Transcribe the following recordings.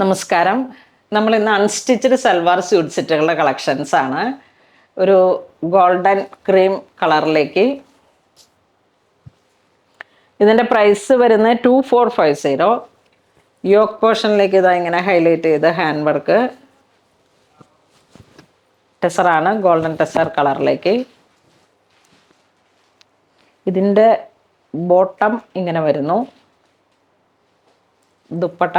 നമസ്കാരം. നമ്മൾ ഇന്ന് അൺസ്റ്റിച്ചഡ് സൽവാർ സ്യൂട്ട് സെറ്റുകളുടെ കളക്ഷൻസ് ആണ്. ഒരു ഗോൾഡൻ ക്രീം കളറിലേക്ക് ഇതിൻ്റെ പ്രൈസ് വരുന്നത് 2450. യോക്ക് പോർഷനിലേക്ക് ഇതാ ഇങ്ങനെ ഹൈലൈറ്റ് ചെയ്ത് ഹാൻഡ് വർക്ക് ടെസറാണ്, ഗോൾഡൻ ടെസർ കളറിലേക്ക്. ഇതിൻ്റെ ബോട്ടം ഇങ്ങനെ വരുന്നു. ദുപ്പട്ട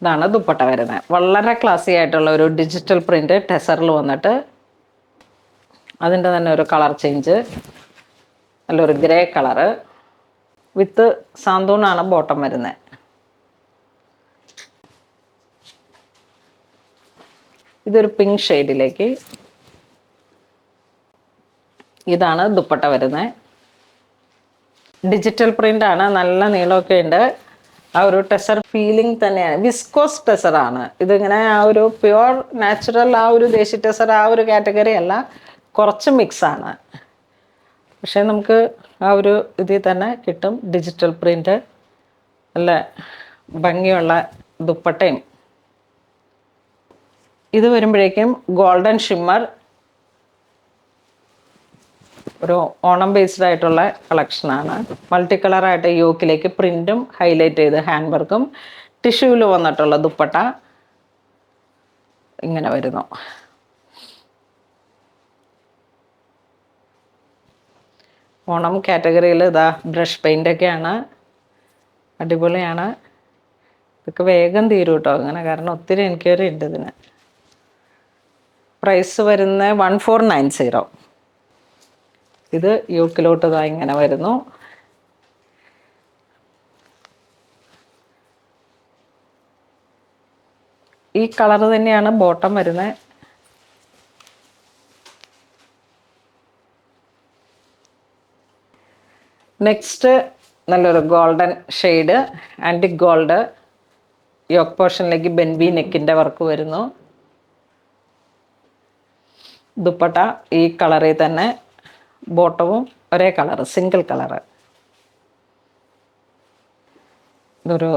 ഇതാണ് ദുപ്പട്ട വരുന്നത്. വളരെ ക്ലാസി ആയിട്ടുള്ള ഒരു ഡിജിറ്റൽ പ്രിൻ്റ് ടെസറിൽ വന്നിട്ട് അതിൻ്റെ തന്നെ ഒരു കളർ ചേഞ്ച്, നല്ലൊരു ഗ്രേ കളറ് വിത്ത് സാന്തൂണാണ് ബോട്ടം വരുന്നത്. ഇതൊരു പിങ്ക് ഷെയ്ഡിലേക്ക്. ഇതാണ് ദുപ്പട്ട വരുന്നത്. ഡിജിറ്റൽ പ്രിൻ്റാണ്, നല്ല നീളമൊക്കെ ഉണ്ട്. ആ ഒരു ടെസർ ഫീലിംഗ് തന്നെയാണ്. വിസ്കോസ് ടെസറാണ് ഇതിങ്ങനെ. ആ ഒരു പ്യുവർ നാച്ചുറൽ ആ ഒരു ദേശി ടെസർ ആ ഒരു കാറ്റഗറി അല്ല, കുറച്ച് മിക്സാണ്. പക്ഷേ നമുക്ക് ആ ഒരു ഇതിൽ തന്നെ കിട്ടും. ഡിജിറ്റൽ പ്രിൻ്റ്, നല്ല ഭംഗിയുള്ള ദുപ്പട്ടയും. ഇത് വരുമ്പോഴേക്കും ഗോൾഡൻ ഷിമ്മർ, ഒരു ഓണം ബേസ്ഡ് ആയിട്ടുള്ള കളക്ഷനാണ്. മൾട്ടി കളറായിട്ട് യോക്കിലേക്ക് പ്രിൻറ്റും ഹൈലൈറ്റ് ചെയ്ത് ഹാൻഡ് വർക്കും ടിഷ്യൂവിൽ വന്നിട്ടുള്ള ദുപ്പട്ട ഇങ്ങനെ വരുന്നു. ഓണം കാറ്റഗറിയിൽ ഇതാ ബ്രഷ് പെയിൻ്റൊക്കെയാണ്, അടിപൊളിയാണ്. ഇതൊക്കെ വേഗം തീരും കേട്ടോ അങ്ങനെ, കാരണം ഒത്തിരി എൻക്വയറി ഉണ്ട് ഇതിന്. പ്രൈസ് വരുന്നത് 1490. ഇത് യോക്കിലോട്ട് ഇതാ ഇങ്ങനെ വരുന്നു. ഈ കളർ തന്നെയാണ് ബോട്ടം വരുന്നത്. നെക്സ്റ്റ് നല്ലൊരു golden shade, antique gold. Yoke പോർഷനിലേക്ക് ബെൻബി നെക്കിൻ്റെ വർക്ക് വരുന്നു. ദുപ്പട്ട ഈ കളറിൽ തന്നെ, ബോട്ടവും ഒരേ കളറ്, സിംഗിൾ കളറ്. ഇതൊരു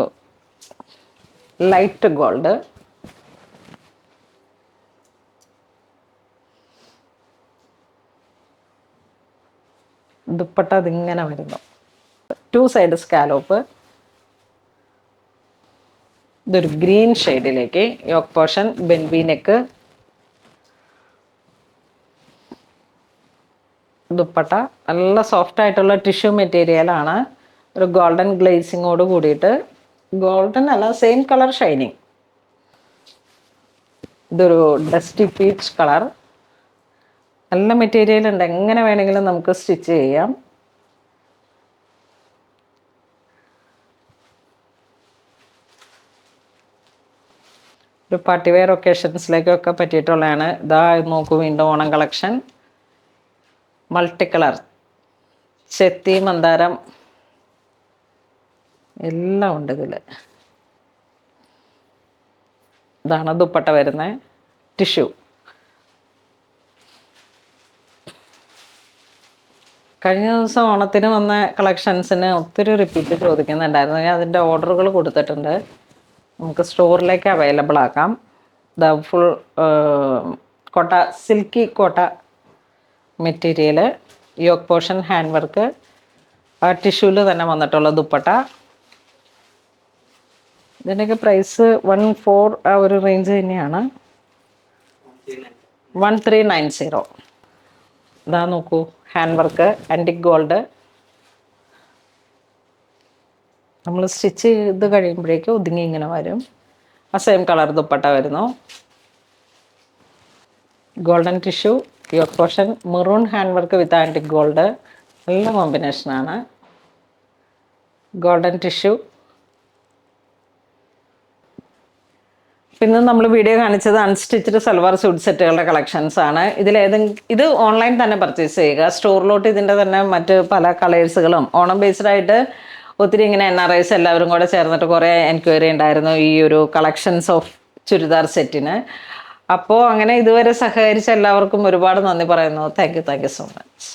ലൈറ്റ് ഗോൾഡ്. ദുപ്പട്ട അതിങ്ങനെ വരുന്നു. 2 സൈഡ് സ്കാലോപ്പ്. ഇതൊരു ഗ്രീൻ ഷെയ്ഡിലേക്ക്. യോക്ക് പോർഷൻ ബെൻബി നെക്ക്. ദുപ്പട്ട നല്ല സോഫ്റ്റ് ആയിട്ടുള്ള ടിഷ്യൂ മെറ്റീരിയലാണ്. ഒരു ഗോൾഡൻ ഗ്ലേസിങ്ങോട് കൂടിയിട്ട്, ഗോൾഡൻ അല്ല സെയിം കളർ ഷൈനിങ്. ഇതൊരു ഡസ്റ്റി പീച്ച് കളർ. നല്ല മെറ്റീരിയൽ ഉണ്ട്, എങ്ങനെ വേണമെങ്കിലും നമുക്ക് സ്റ്റിച്ച് ചെയ്യാം. ഒരു പാർട്ടി വെയർ ഒക്കേഷൻസിലേക്കൊക്കെ പറ്റിയിട്ടുള്ളതാണ്. ഇതാ നോക്കൂ, വീണ്ടും ഓണം കളക്ഷൻ. മൾട്ടി കളർ, ചെത്തി, മന്ദാരം എല്ലാം ഉണ്ട് ഇതിൽ. ഇതാണ് ദുപ്പട്ട വരുന്നത്, ടിഷ്യൂ. കഴിഞ്ഞ ദിവസം ഓണത്തിന് വന്ന കളക്ഷൻസിന് ഒത്തിരി റിപ്പീറ്റ് ചോദിക്കുന്നുണ്ടായിരുന്നു. ഞാൻ അതിൻ്റെ ഓർഡറുകൾ കൊടുത്തിട്ടുണ്ട്, നമുക്ക് സ്റ്റോറിലേക്ക് അവൈലബിൾ ആക്കാം. The full Kota, silky Kota material, yoke portion hand work, ആ ടിഷ്യൂവിൽ തന്നെ വന്നിട്ടുള്ള ദുപ്പട്ട. ഇതിൻ്റെയൊക്കെ പ്രൈസ് 14 ആ ഒരു റേഞ്ച് തന്നെയാണ്. 1390. ഇതാ നോക്കൂ, ഹാൻഡ് വർക്ക്, ആൻറ്റിക് ഗോൾഡ്. നമ്മൾ സ്റ്റിച്ച് ചെയ്ത് കഴിയുമ്പോഴേക്കും ഒതുങ്ങി ഇങ്ങനെ വരും. ആ സെയിം കളർ ദുപ്പട്ട വരുന്നു. Golden tissue, yoke portion, maroon hand work with antique gold. നല്ല കോമ്പിനേഷനാണ്. Golden tissue. പിന്നെ നമ്മൾ വീഡിയോ കാണിച്ചത് അൺസ്റ്റിച്ച്ഡ് സൽവാർ സ്യൂട്ട് സെറ്റുകളുടെ കളക്ഷൻസ് ആണ്. ഇത് ഓൺലൈൻ തന്നെ പർച്ചേസ് ചെയ്യുക. സ്റ്റോറിലോട്ട് ഇതിൻ്റെ തന്നെ മറ്റ് പല കളേഴ്സുകളും ഓണം ബേസ്ഡ് ആയിട്ട് ഒത്തിരി ഇങ്ങനെ NRIs എല്ലാവരും കൂടെ ചേർന്നിട്ട് കുറേ എൻക്വയറി ഉണ്ടായിരുന്നു ഈ ഒരു കളക്ഷൻസ് ഓഫ് ചുരിദാർ സെറ്റിന്. അപ്പോൾ അങ്ങനെ ഇതുവരെ സഹകരിച്ച എല്ലാവർക്കും ഒരുപാട് നന്ദി പറയുന്നു. Thank you so much.